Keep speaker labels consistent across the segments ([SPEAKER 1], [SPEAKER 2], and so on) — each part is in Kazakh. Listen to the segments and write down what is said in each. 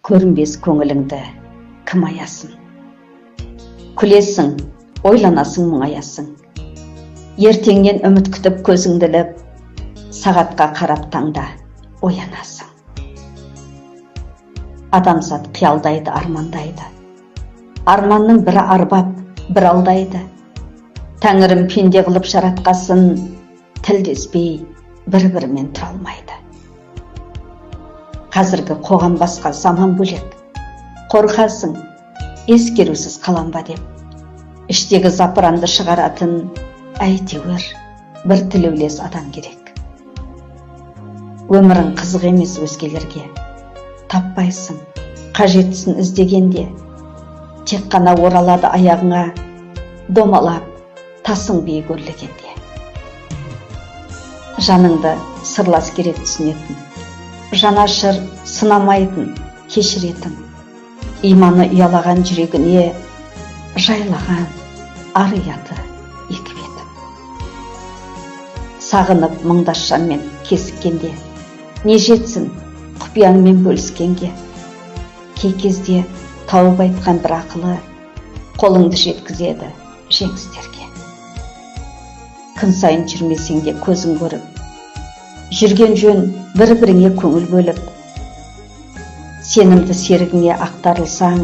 [SPEAKER 1] көрінбес көңіліңді кім аясын? Күлесің, ойланасың, мұңаясың. Ертеңнен үміт күтіп көзіңді іліп, сағатқа қарап таңда оянасың. Адамзат қиялдайды, армандайды. Арманның бірі арбап, бір алдайды. Тәңірім пенде қылып жаратқасын, тілдеспей бір-бірімен тұра алмайды. Қазіргі қоғам басқа, заман бөлек. Қорқасың, ескерусіз қаланба деп. Іштегі запыранды шығаратын әйтеуір бір тілеулес адам керек. Өмірің қызық емес өзгелерге. Таппайсың, қажеттісін іздегенде. Тек қана оралады аяғыңа, домалап, тасың биік өрлегенде. Жаныңды сырлас керек түсінетін, жанашыр сынамайтын, кешіретін, иманы ұялаған жүрегіне жайлаған ар ұяты екі бетім. Сағынып мұңдашжанмен кесіккенде, не жетсін құпияңмен бөліскенге. Кей кезде тауып айтқан бір ақылы қолыңды жеткізеді жеңістерге. Күн сайын жүрмесең де көзің көріп, жүрген жөн бір-біріңе көңіл бөліп, сенімді серігіңе ақтарылсаң,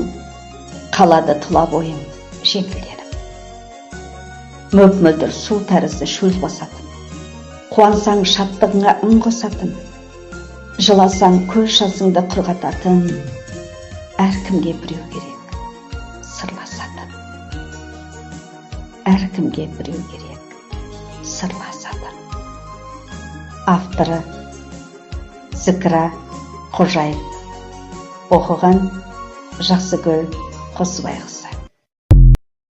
[SPEAKER 1] қалады тұла бойың жеңілденіп. Мөп-мөлдір су тәрізді шөл басатын, қуансаң шаттығыңа үн қосатын, жыласаң көз жасыңды құрғататын, әркімге біреу керек сырласатын. Әркімге біреу керек сырласатын. Авторы Зікра Қожаев. Оқыған Жақсыгүл Қосыбайқызы.